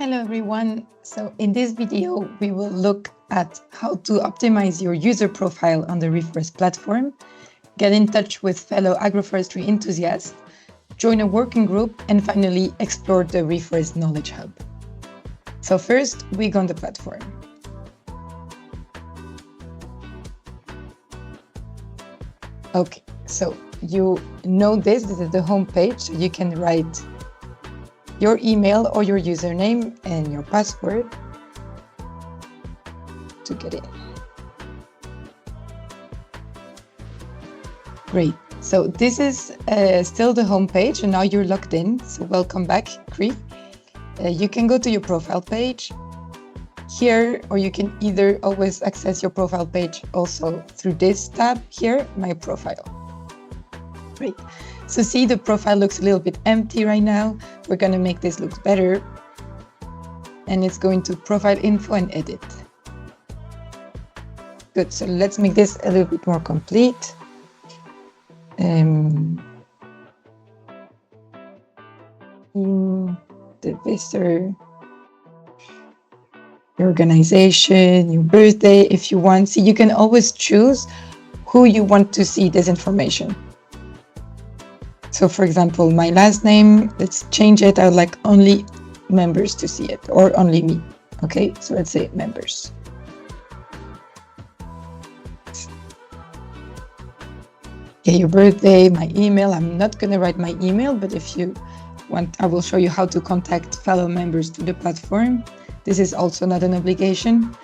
Hello everyone. So in this video, we will look at how to optimize your user profile on the REFOREST platform, get in touch with fellow agroforestry enthusiasts, join a working group, and finally explore the REFOREST Knowledge Hub. So first, we go on the platform. Okay, so you know this is the home page. So you can write your email or your username and your password to get in. Great. So this is still the home page, and now you're logged in. So welcome back, Cree. You can go to your profile page here, or you can either always access your profile page also through this tab here, My Profile. Great. So see, the profile looks a little bit empty right now. We're going to make this look better. And it's going to Profile Info and Edit. Good. So let's make this a little bit more complete. In the visitor, your organization, your birthday, if you want. See, you can always choose who you want to see this information. So for example, my last name, let's change it. I would like only members to see it, or only me. Okay, so let's say members. Okay, your birthday, my email. I'm not going to write my email, but if you want, I will show you how to contact fellow members to the platform. This is also not an obligation.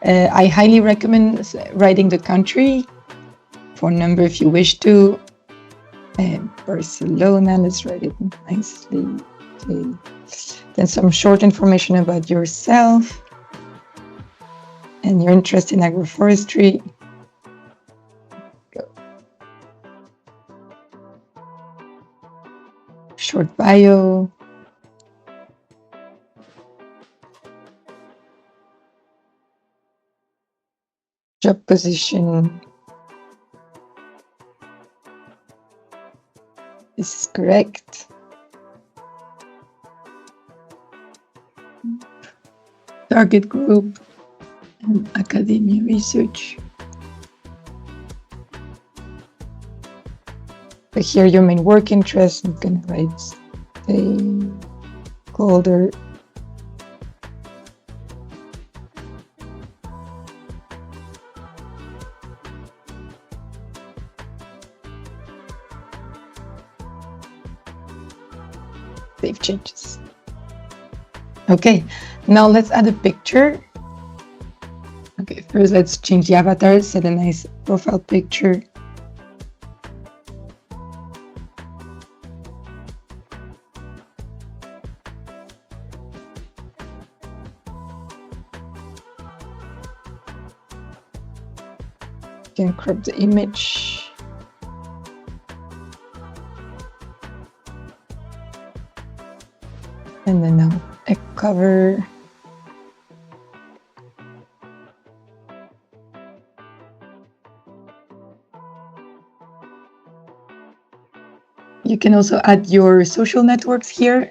I highly recommend writing the country, phone number if you wish to. Barcelona, let's write it nicely. Okay. Then some short information about yourself and your interest in agroforestry. Go. Short bio. Job position. This is correct. Target group and academia research. But here your main work interest, you can write stakeholder. Save changes. Okay, now let's add a picture. Okay, first let's change the avatar, set a nice profile picture. You can crop the image. And then now a cover. You can also add your social networks here.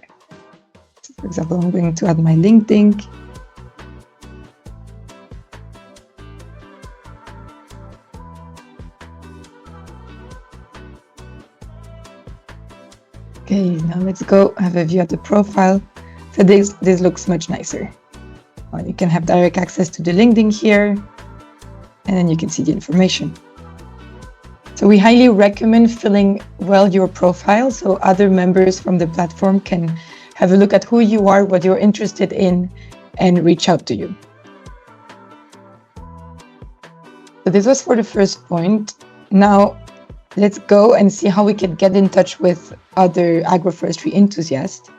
So for example, I'm going to add my LinkedIn. Okay, now let's go have a view at the profile. So this looks much nicer. Well, you can have direct access to the LinkedIn here, and then you can see the information. So we highly recommend filling well your profile so other members from the platform can have a look at who you are, what you're interested in, and reach out to you. So this was for the first point. Now, let's go and see how we can get in touch with other agroforestry enthusiasts.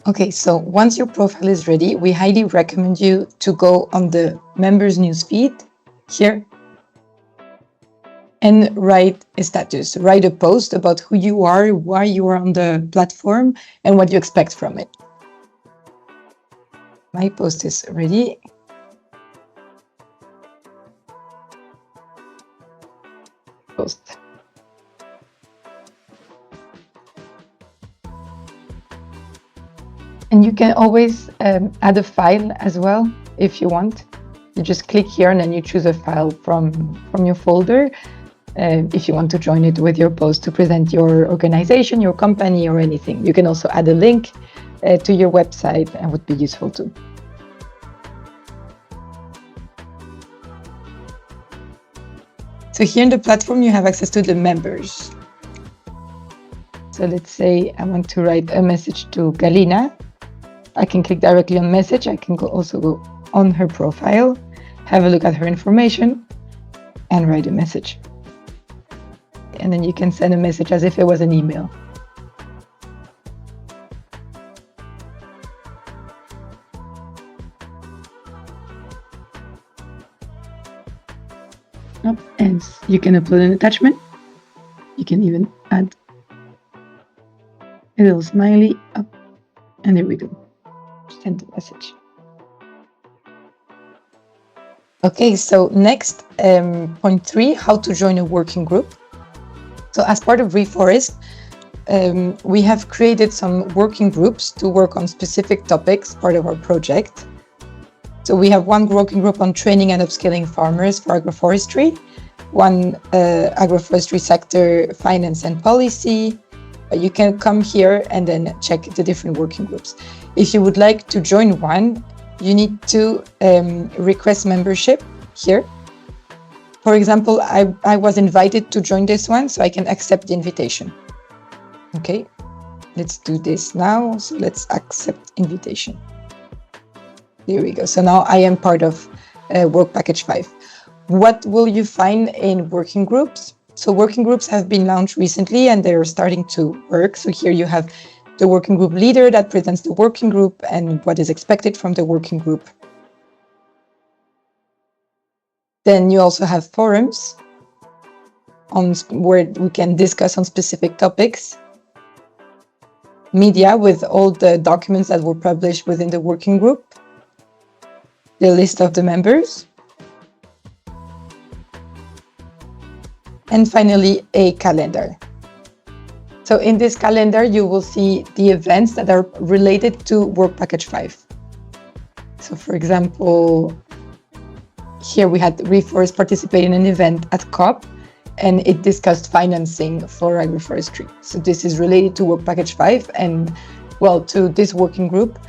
Okay, so once your profile is ready, we highly recommend you to go on the members newsfeed here and write a status, write a post about who you are, why you are on the platform, and what you expect from it. My post is ready. Post. And you can always add a file as well if you want. You just click here and then you choose a file from your folder if you want to join it with your post to present your organization, your company, or anything. You can also add a link to your website and would be useful too. So here in the platform, you have access to the members. So let's say I want to write a message to Galina. I can click directly on message. I can also go on her profile, have a look at her information, and write a message. And then you can send a message as if it was an email. And you can upload an attachment. You can even add a little smiley up, and there we go. Send the message. Okay, so next, point 3, how to join a working group. So as part of REFOREST, we have created some working groups to work on specific topics, part of our project. So we have one working group on training and upskilling farmers for agroforestry, one agroforestry sector, finance and policy. You can come here and then check the different working groups. If you would like to join one, you need to request membership here. For example, I was invited to join this one, so I can accept the invitation. Okay, let's do this now. So let's accept invitation. There we go. So now I am part of Work Package 5. What will you find in working groups? So working groups have been launched recently and they're starting to work. So here you have the working group leader that presents the working group and what is expected from the working group. Then you also have forums where we can discuss on specific topics. Media with all the documents that were published within the working group. The list of the members. And finally, a calendar. So in this calendar, you will see the events that are related to Work Package 5. So for example, here we had REFOREST participate in an event at COP, and it discussed financing for agroforestry. So this is related to Work Package 5 and, well, to this working group,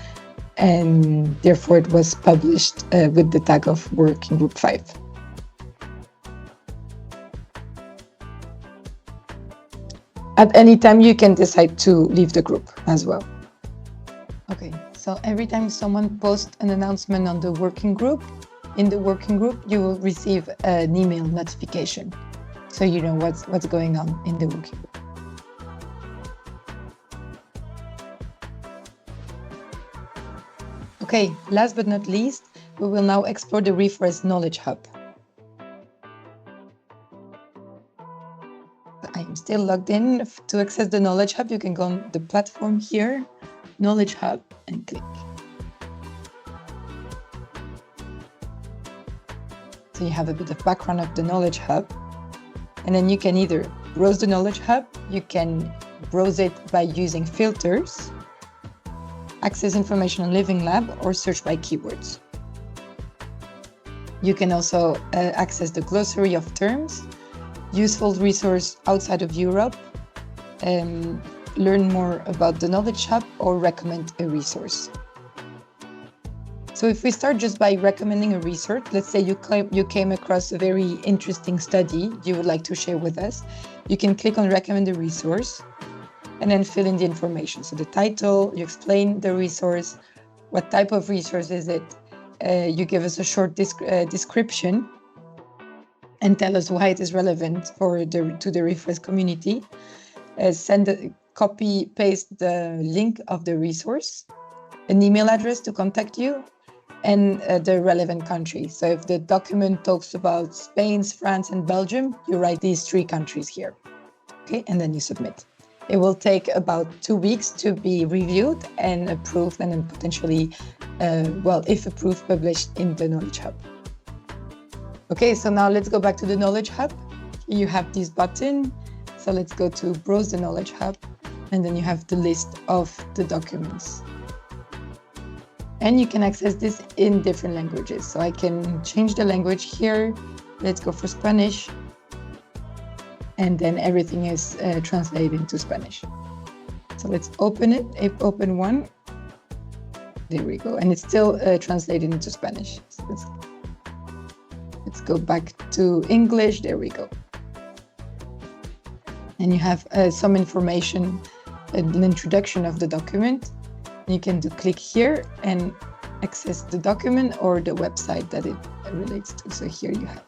and therefore it was published with the tag of Working Group 5. At any time, you can decide to leave the group as well. Okay, so every time someone posts an announcement on the working group, in the working group, you will receive an email notification, so you know what's going on in the working group. Okay, last but not least, we will now explore the REFOREST Knowledge Hub. I'm still logged in. To access the Knowledge Hub, you can go on the platform here, Knowledge Hub, and click. So you have a bit of background of the Knowledge Hub. And then you can either browse the Knowledge Hub, you can browse it by using filters, access information on Living Lab, or search by keywords. You can also access the glossary of terms, useful resource outside of Europe, learn more about the Knowledge Hub, or recommend a resource. So if we start just by recommending a resource, let's say you came across a very interesting study you would like to share with us, you can click on recommend a resource and then fill in the information. So the title, you explain the resource, what type of resource is it, you give us a short description and tell us why it is relevant to the REFOREST community. Paste the link of the resource, an email address to contact you, and the relevant country. So if the document talks about Spain, France, and Belgium, you write these 3 countries here. Okay, and then you submit. It will take about 2 weeks to be reviewed and approved, and then potentially, if approved, published in the Knowledge Hub. Okay, so now let's go back to the Knowledge Hub. You have this button. So let's go to Browse the Knowledge Hub, and then you have the list of the documents. And you can access this in different languages. So I can change the language here. Let's go for Spanish. And then everything is translated into Spanish. So let's open it, open one. There we go. And it's still translated into Spanish. So let's go back to English. There we go. And you have some information, an introduction of the document. You can click here and access the document or the website that it relates to. So here you have.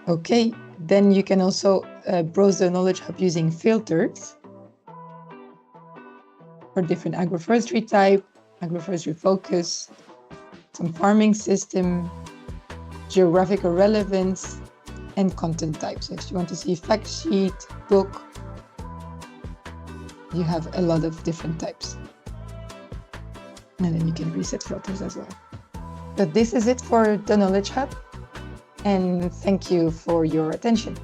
Okay, then you can also browse the Knowledge Hub using filters for different agroforestry type, agroforestry focus, some farming system, geographical relevance, and content types. So if you want to see fact sheet, book, you have a lot of different types. And then you can reset filters as well. But this is it for the Knowledge Hub. And thank you for your attention.